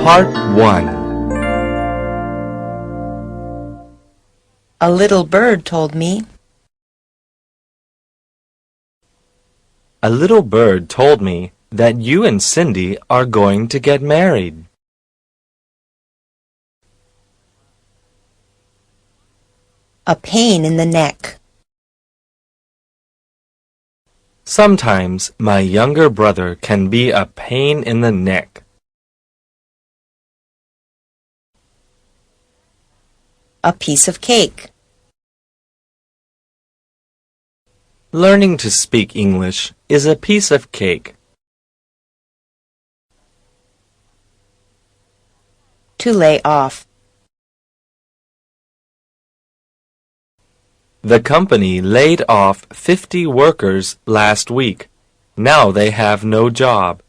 Part 1. A little bird told me. A little bird told me that you and Cindy are going to get married. A pain in the neck. Sometimes my younger brother can be a pain in the neck. A piece of cake. Learning to speak English is a piece of cake. To lay off. The company laid off 50 workers last week. Now they have no job.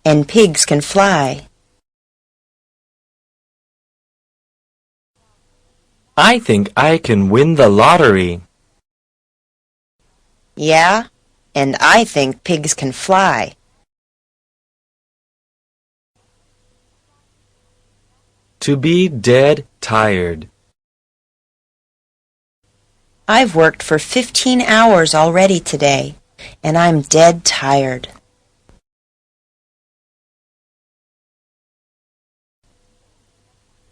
And pigs can fly. I think I can win the lottery. Yeah, and I think pigs can fly. To be dead tired. I've worked for 15 hours already today, and I'm dead tired.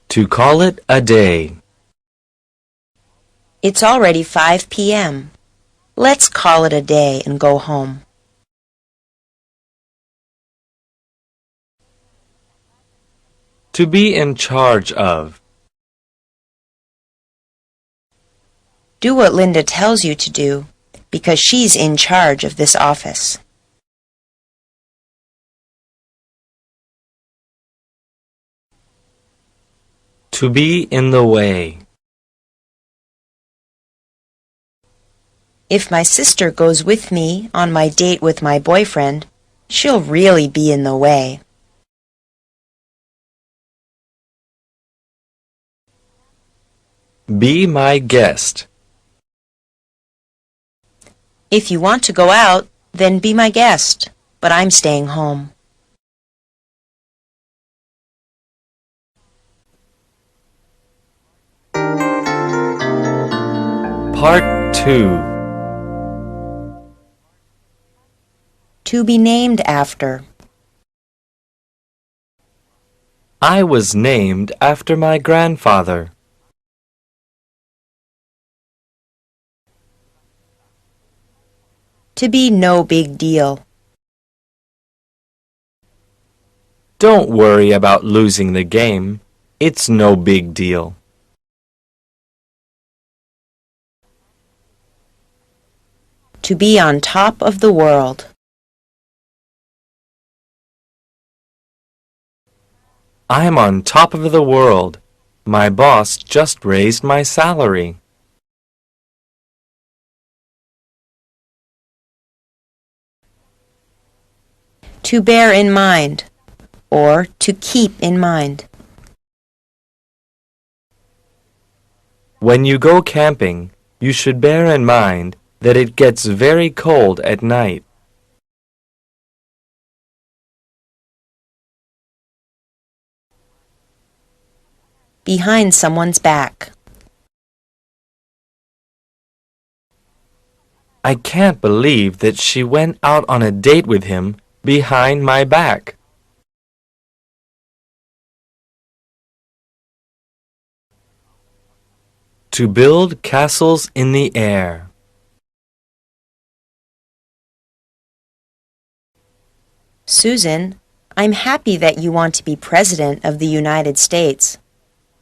To call it a day. It's already 5 p.m. Let's call it a day and go home. To be in charge of. Do what Linda tells you to do, because she's in charge of this office. To be in the way. If my sister goes with me on my date with my boyfriend, she'll really be in the way. Be my guest. If you want to go out, then be my guest, but I'm staying home. Part 2. To be named after. I was named after my grandfather. To be no big deal. Don't worry about losing the game. It's no big deal. To be on top of the world. I'm on top of the world. My boss just raised my salary. To bear in mind, or to keep in mind. When you go camping, you should bear in mind that it gets very cold at night. Behind someone's back. I can't believe that she went out on a date with him behind my back. To build castles in the air. Susan, I'm happy that you want to be President of the United States,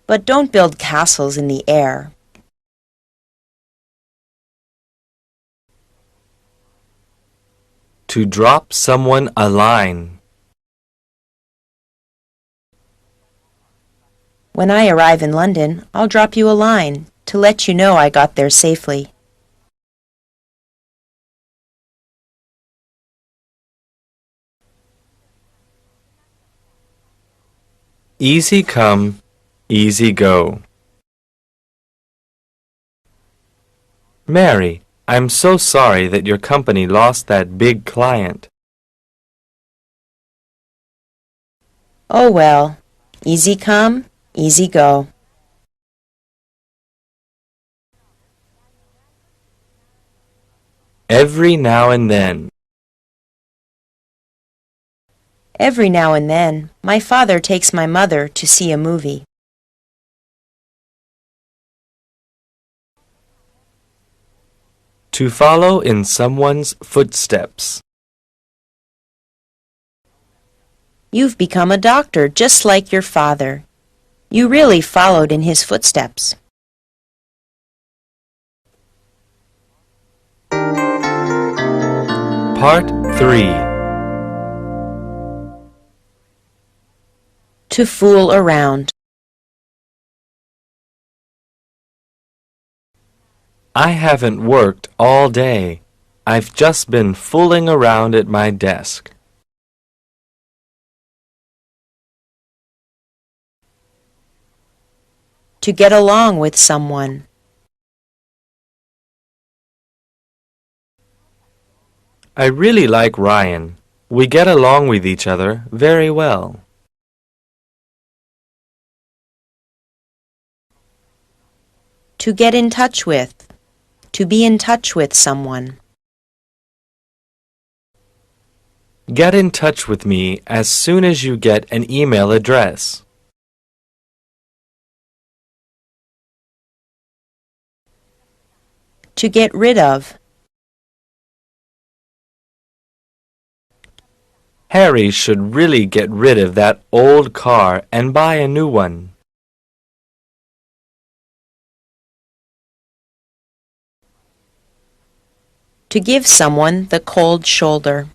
but don't build castles in the air. To drop someone a line. When I arrive in London, I'll drop you a line to let you know I got there safely. Easy come, easy go. Mary, I'm so sorry that your company lost that big client. Oh well, easy come, easy go. Every now and then. Every now and then, my father takes my mother to see a movie. To follow in someone's footsteps. You've become a doctor just like your father. You really followed in his footsteps. Part 3. To fool around. I haven't worked all day. I've just been fooling around at my desk. To get along with someone. I really like Ryan. We get along with each other very well. To get in touch with. To be in touch with someone. Get in touch with me as soon as you get an email address. To get rid of. Harry should really get rid of that old car and buy a new one. To give someone the cold shoulder.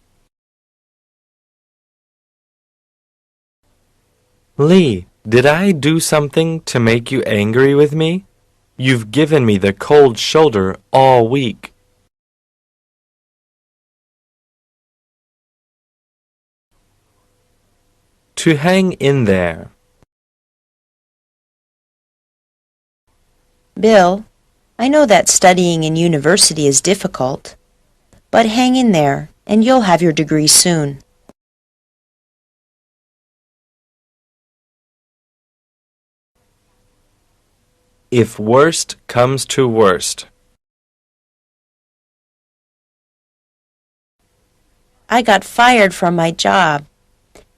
Lee, did I do something to make you angry with me? You've given me the cold shoulder all week. To hang in there. Bill, I know that studying in university is difficult, but hang in there and you'll have your degree soon. If worst comes to worst. I got fired from my job,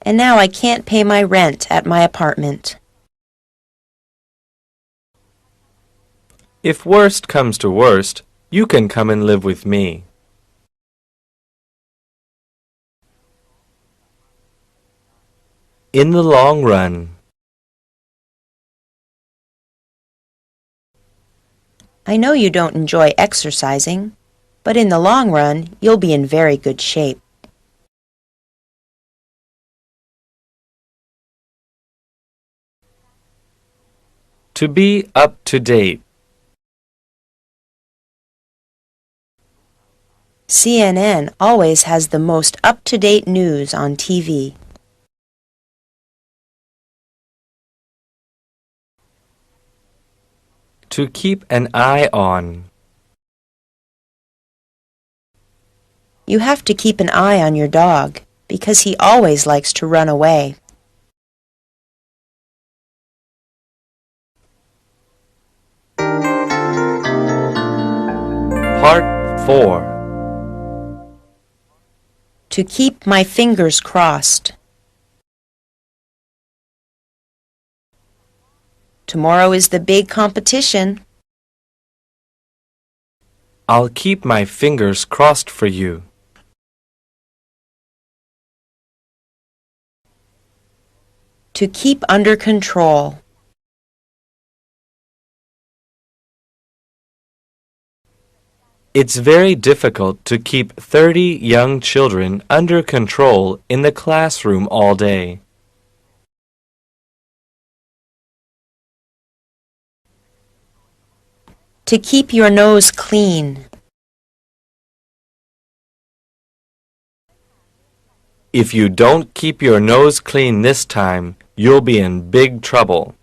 and now I can't pay my rent at my apartment. If worst comes to worst, you can come and live with me. In the long run. I know you don't enjoy exercising, but in the long run, you'll be in very good shape. To be up to date. CNN always has the most up-to-date news on TV. To keep an eye on. You have to keep an eye on your dog, because he always likes to run away. Part 4. To keep my fingers crossed. Tomorrow is the big competition. I'll keep my fingers crossed for you. To keep under control. It's very difficult to keep 30 young children under control in the classroom all day. To keep your nose clean. If you don't keep your nose clean this time, you'll be in big trouble.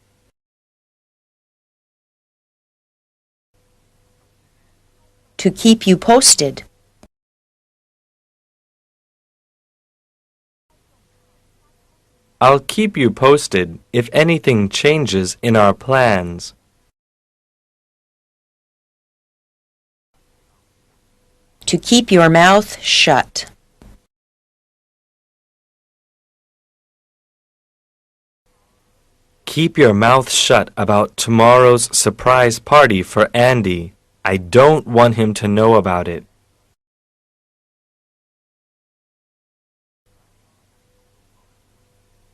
To keep you posted. I'll keep you posted if anything changes in our plans. To keep your mouth shut. Keep your mouth shut about tomorrow's surprise party for Andy. I don't want him to know about it.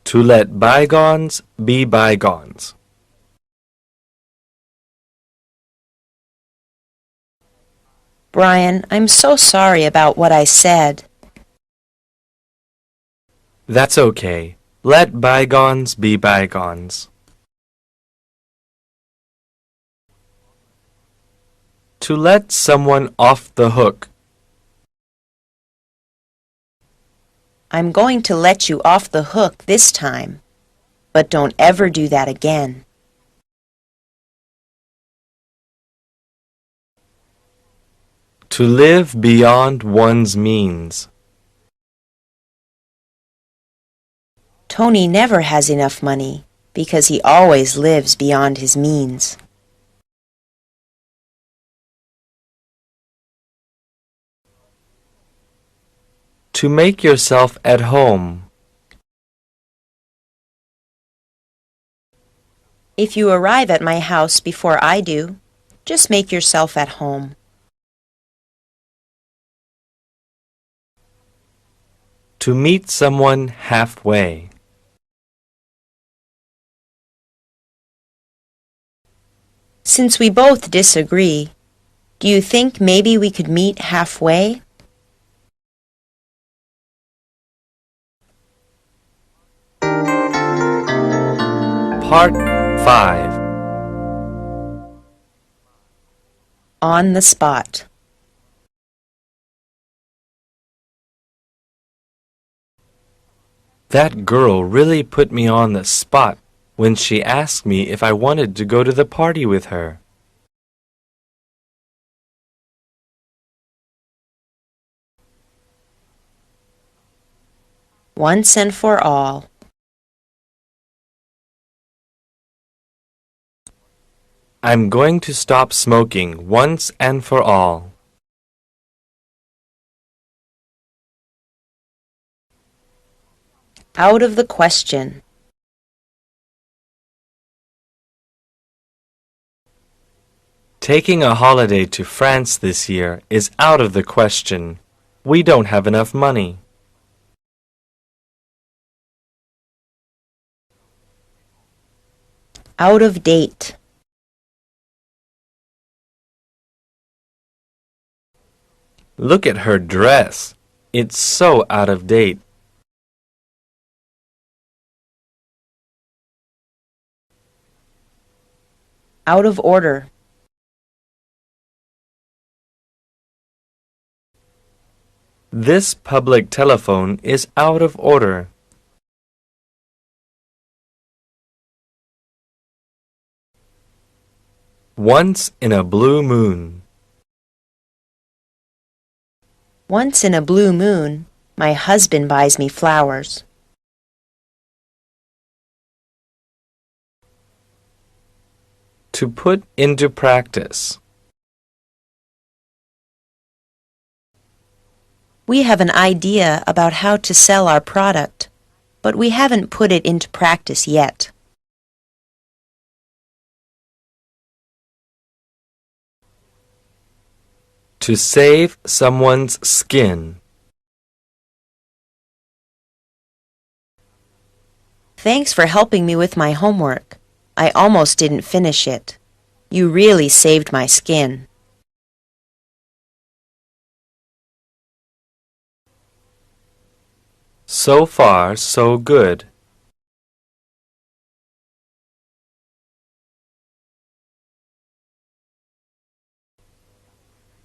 To let bygones be bygones. Brian, I'm so sorry about what I said. That's okay. Let bygones be bygones. To let someone off the hook. I'm going to let you off the hook this time, but don't ever do that again. To live beyond one's means. Tony never has enough money because he always lives beyond his means. To make yourself at home. If you arrive at my house before I do, just make yourself at home. To meet someone halfway. Since we both disagree, do you think maybe we could meet halfway? Part 5. On the spot. That girl really put me on the spot when she asked me if I wanted to go to the party with her. Once and for all. I'm going to stop smoking once and for all. Out of the question. Taking a holiday to France this year is out of the question. We don't have enough money. Out of date. Look at her dress. It's so out of date. Out of order. This public telephone is out of order. Once in a blue moon. Once in a blue moon, my husband buys me flowers. To put into practice. We have an idea about how to sell our product, but we haven't put it into practice yet. To save someone's skin. Thanks for helping me with my homework. I almost didn't finish it. You really saved my skin. So far, so good.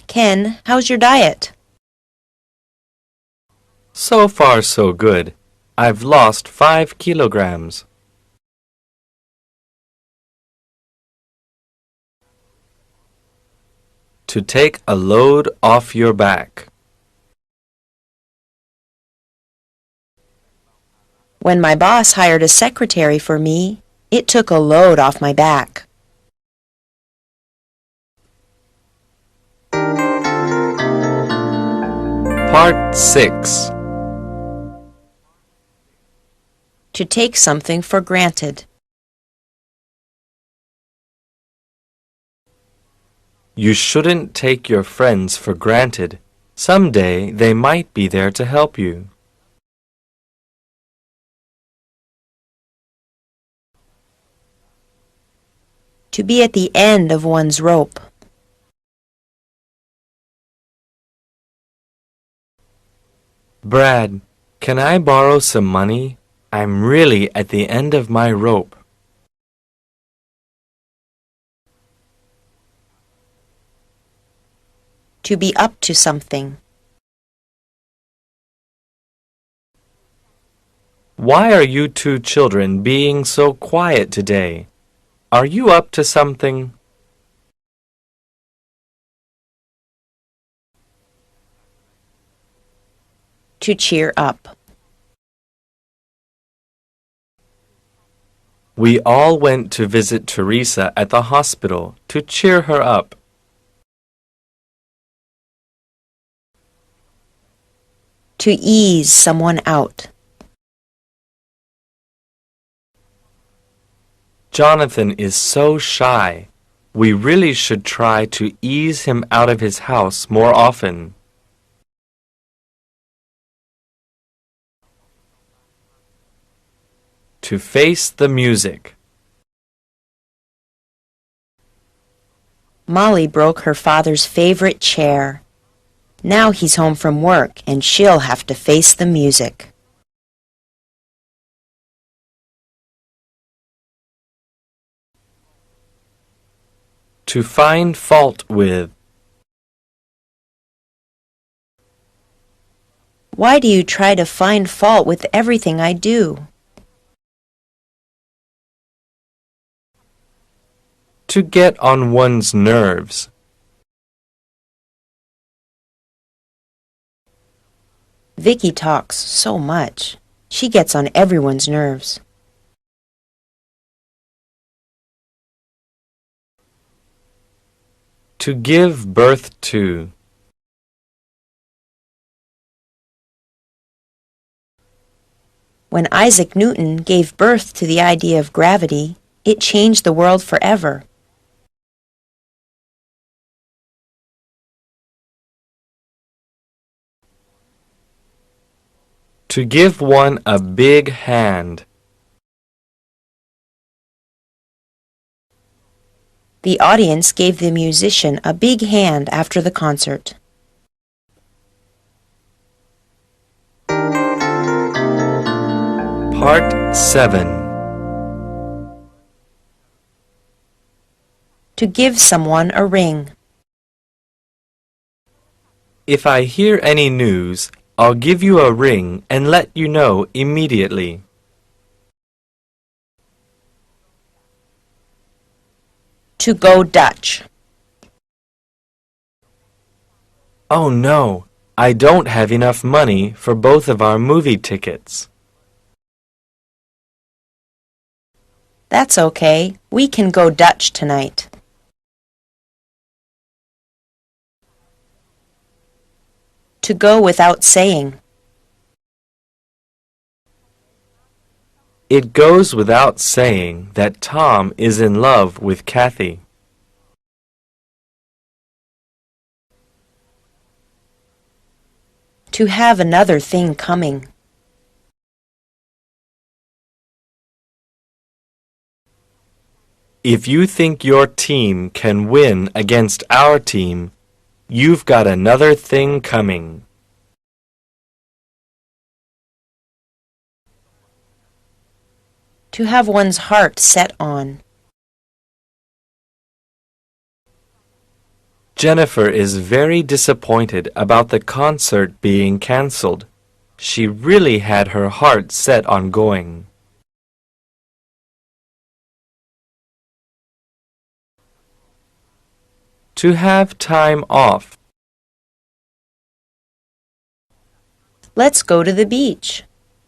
Ken, how's your diet? So far, so good. I've lost 5 kilograms. to take a load off your back. When my boss hired a secretary for me, it took a load off my back. Part 6. To take something for granted. You shouldn't take your friends for granted. Someday they might be there to help you. To be at the end of one's rope. Brad, can I borrow some money? I'm really at the end of my rope. To be up to something. Why are you two children being so quiet today? Are you up to something? To cheer up. We all went to visit Teresa at the hospital to cheer her up. To ease someone out. Jonathan is so shy. We really should try to ease him out of his house more often. To face the music. Molly broke her father's favorite chair. Now he's home from work and she'll have to face the music. To find fault with. Why do you try to find fault with everything I do? To get on one's nerves. Vicky talks so much. She gets on everyone's nerves. To give birth to. When Isaac Newton gave birth to the idea of gravity, it changed the world forever. To give one a big hand. The audience gave the musician a big hand after the concert. Part 7. To give someone a ring. If I hear any news, I'll give you a ring and let you know immediately. To go Dutch. Oh no, I don't have enough money for both of our movie tickets. That's okay. We can go Dutch tonight. To go without saying. It goes without saying that Tom is in love with Kathy. To have another thing coming. If you think your team can win against our team, you've got another thing coming. To have one's heart set on. Jennifer is very disappointed about the concert being cancelled. She really had her heart set on going. To have time off. Let's go to the beach.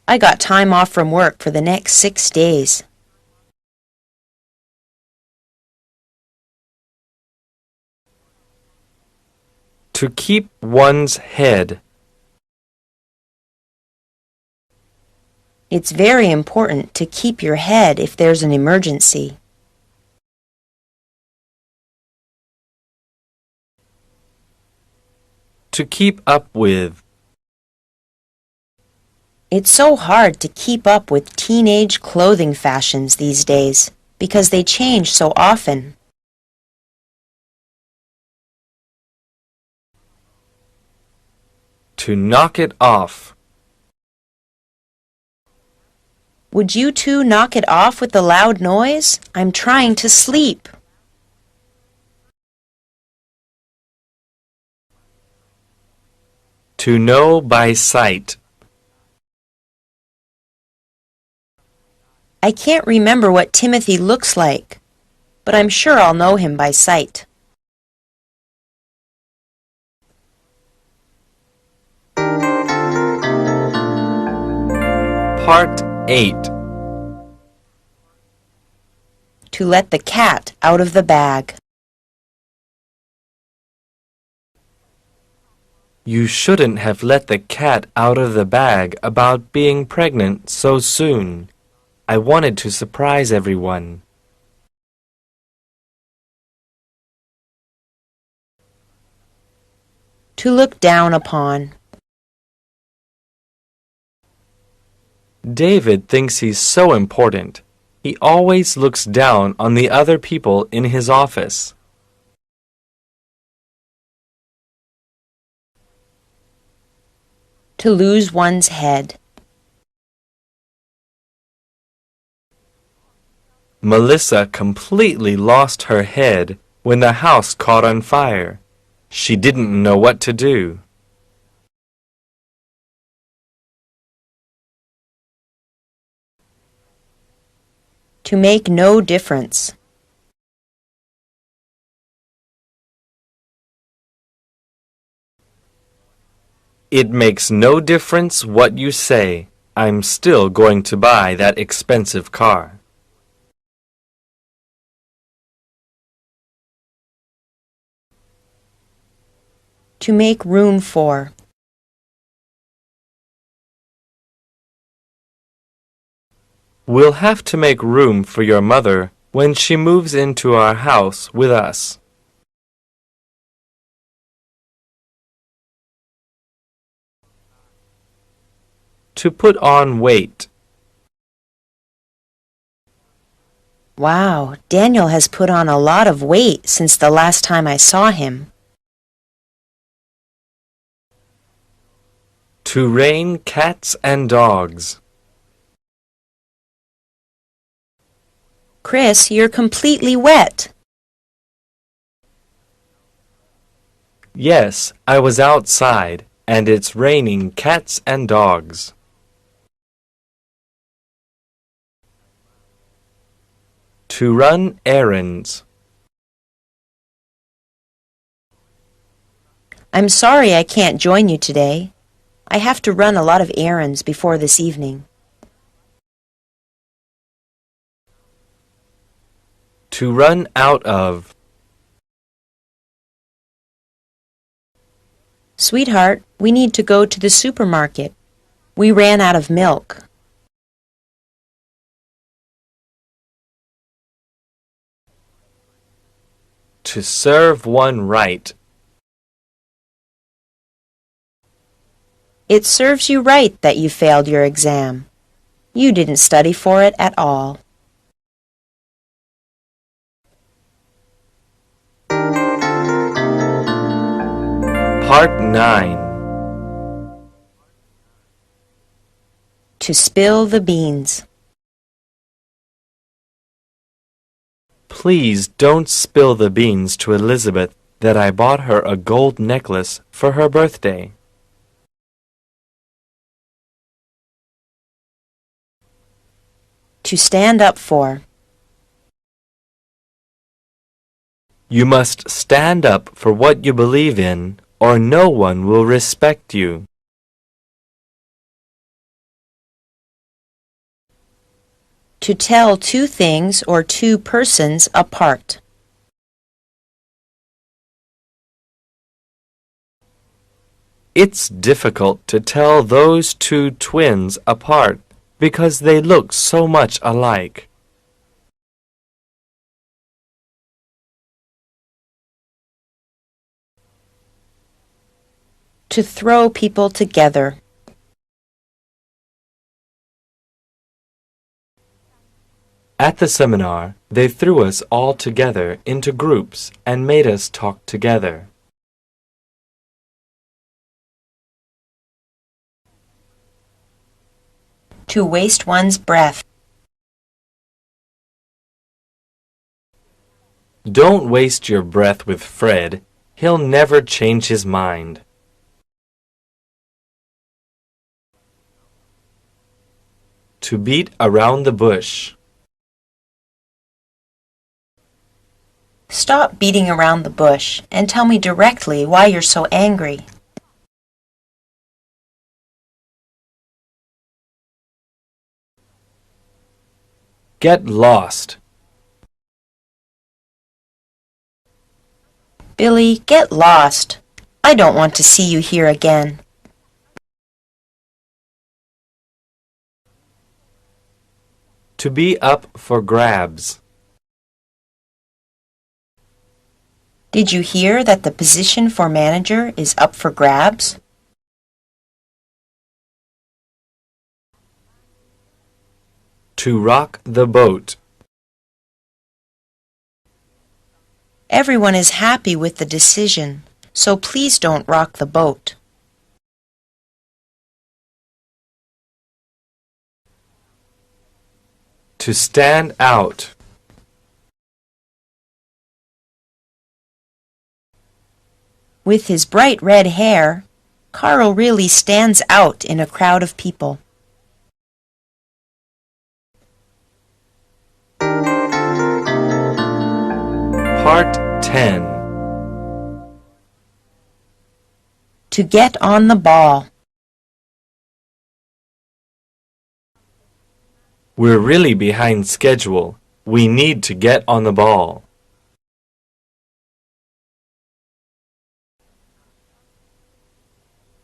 I got time off from work for the next 6 days. To keep one's head. It's very important to keep your head if there's an emergency. To keep up with. It's so hard to keep up with teenage clothing fashions these days because they change so often. To knock it off. Would you two knock it off with the loud noise? I'm trying to sleep. To know by sight. I can't remember what Timothy looks like, but I'm sure I'll know him by sight. Part 8. To let the cat out of the bag. You shouldn't have let the cat out of the bag about being pregnant so soon. I wanted to surprise everyone. To look down upon. David thinks he's so important. He always looks down on the other people in his office. To lose one's head. Melissa completely lost her head when the house caught on fire. She didn't know what to do. To make no difference. It makes no difference what you say. I'm still going to buy that expensive car. To make room for. We'll have to make room for your mother when she moves into our house with us. To put on weight. Wow, Daniel has put on a lot of weight since the last time I saw him. To rain cats and dogs. Chris, you're completely wet. Yes, I was outside, and it's raining cats and dogs. To run errands. I'm sorry I can't join you today. I have to run a lot of errands before this evening. To run out of. Sweetheart, we need to go to the supermarket. We ran out of milk. To serve one right. It serves you right that you failed your exam. You didn't study for it at all. Part 9. To spill the beans. Please don't spill the beans to Elizabeth that I bought her a gold necklace for her birthday. To stand up for. You must stand up for what you believe in, or no one will respect you. To tell two things or two persons apart. It's difficult to tell those two twins apart because they look so much alike. To throw people together. At the seminar, they threw us all together into groups and made us talk together. To waste one's breath. Don't waste your breath with Fred. He'll never change his mind. To beat around the bush. Stop beating around the bush and tell me directly why you're so angry. Get lost. Billy, get lost. I don't want to see you here again. To be up for grabs. Did you hear that the position for manager is up for grabs? To rock the boat. Everyone is happy with the decision, so please don't rock the boat. To stand out. With his bright red hair, Carl really stands out in a crowd of people. Part 10. To get on the ball. We're really behind schedule. We need to get on the ball.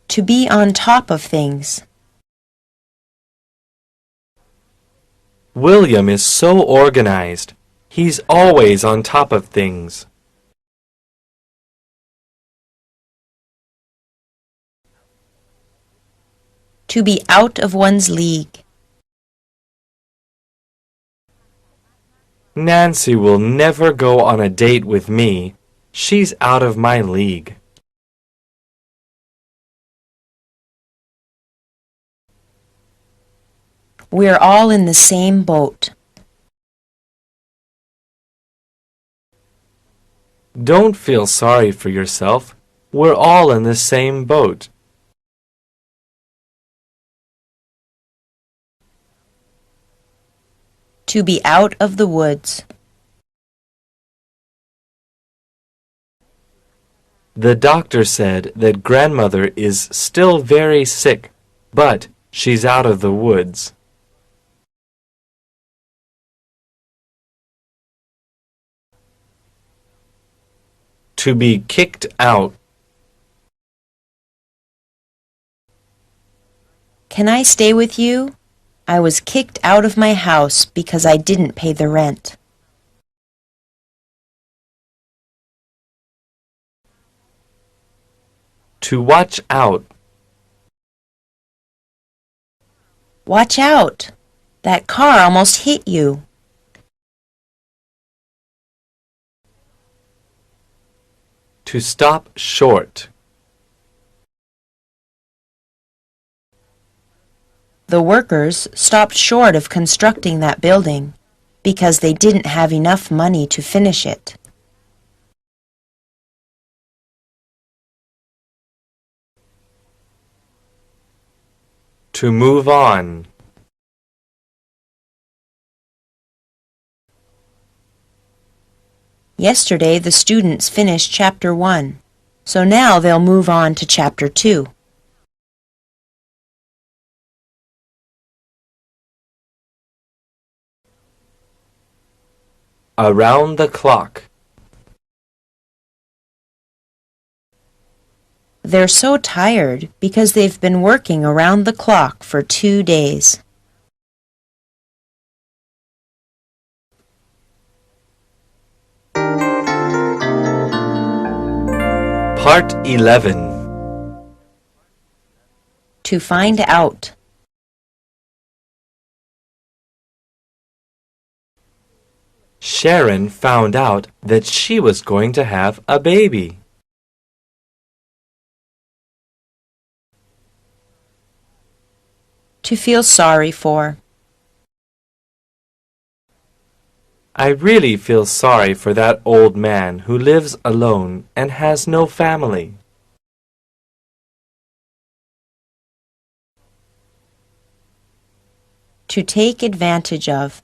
To be on top of things. William is so organized. He's always on top of things. To be out of one's league. Nancy will never go on a date with me. She's out of my league. We're all in the same boat. Don't feel sorry for yourself. We're all in the same boat. To be out of the woods. The doctor said that grandmother is still very sick, but she's out of the woods. To be kicked out. Can I stay with you? I was kicked out of my house because I didn't pay the rent. To watch out. Watch out! That car almost hit you. To stop short. The workers stopped short of constructing that building because they didn't have enough money to finish it. To move on. Yesterday the students finished Chapter 1, so now they'll move on to Chapter 2. Around the clock. They're so tired because they've been working around the clock for 2 days. Part 11. To find out. Sharon found out that she was going to have a baby. To feel sorry for. I really feel sorry for that old man who lives alone and has no family. To take advantage of.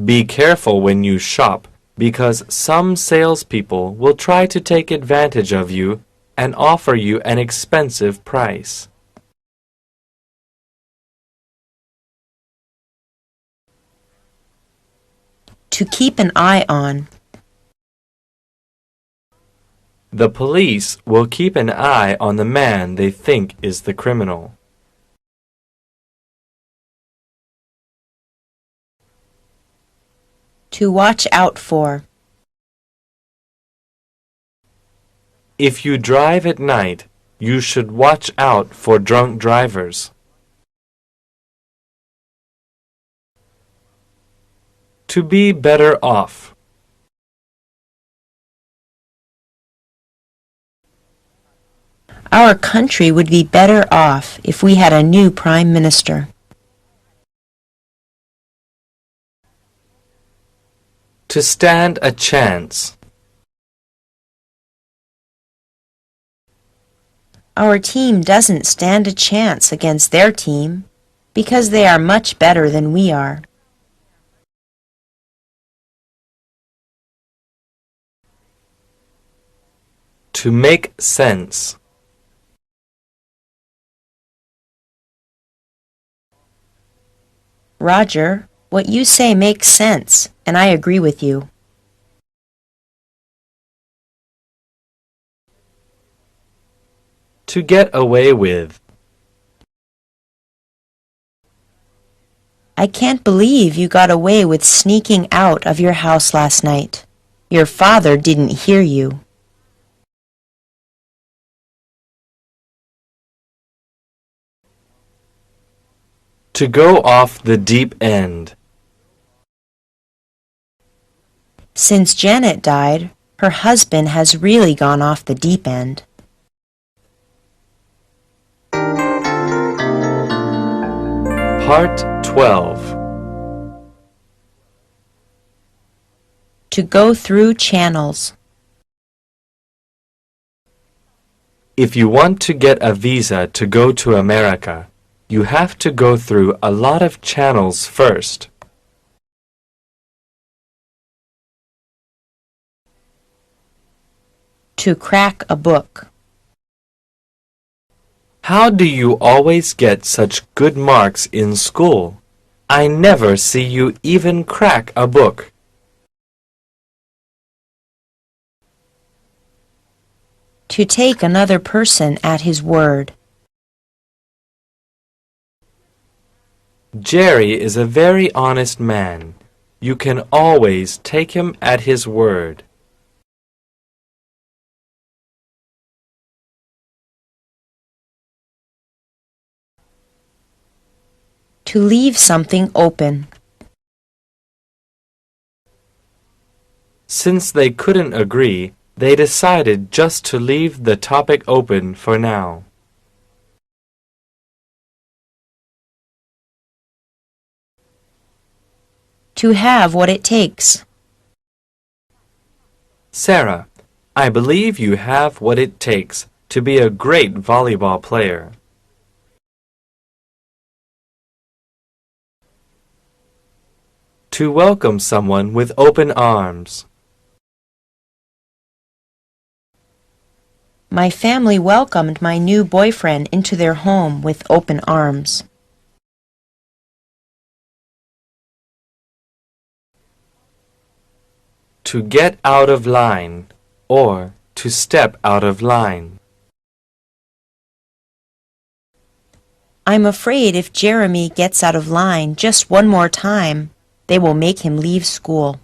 Be careful when you shop because some salespeople will try to take advantage of you and offer you an expensive price. To keep an eye on. The police will keep an eye on the man they think is the criminal. To watch out for. If you drive at night, you should watch out for drunk drivers. To be better off. Our country would be better off if we had a new Prime Minister. To stand a chance. Our team doesn't stand a chance against their team because they are much better than we are. To make sense. Roger, what you say makes sense, and I agree with you. To get away with. I can't believe you got away with sneaking out of your house last night. Your father didn't hear you. To go off the deep end. Since Janet died, her husband has really gone off the deep end. Part 12. To go through channels. If you want to get a visa to go to America, you have to go through a lot of channels first. To crack a book. How do you always get such good marks in school? I never see you even crack a book. To take another person at his word. Jerry is a very honest man. You can always take him at his word. To leave something open. Since they couldn't agree, they decided just to leave the topic open for now. To have what it takes. Sarah, I believe you have what it takes to be a great volleyball player. To welcome someone with open arms. My family welcomed my new boyfriend into their home with open arms. To get out of line, or to step out of line. I'm afraid if Jeremy gets out of line just one more time, they will make him leave school.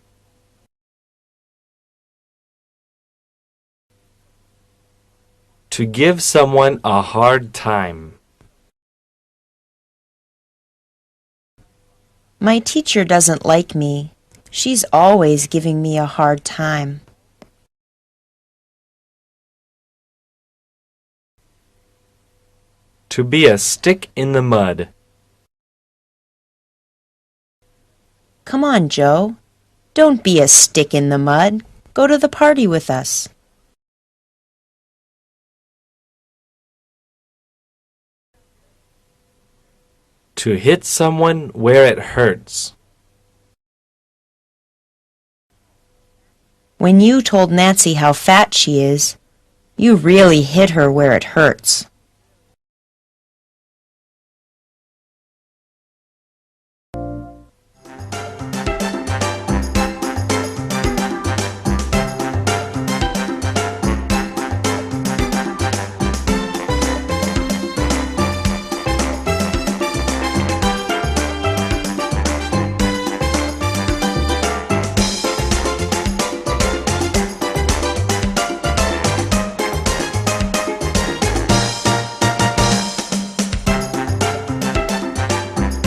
To give someone a hard time. My teacher doesn't like me. She's always giving me a hard time. To be a stick in the mud. Come on, Joe. Don't be a stick in the mud. Go to the party with us. To hit someone where it hurts. When you told Nancy how fat she is, you really hit her where it hurts.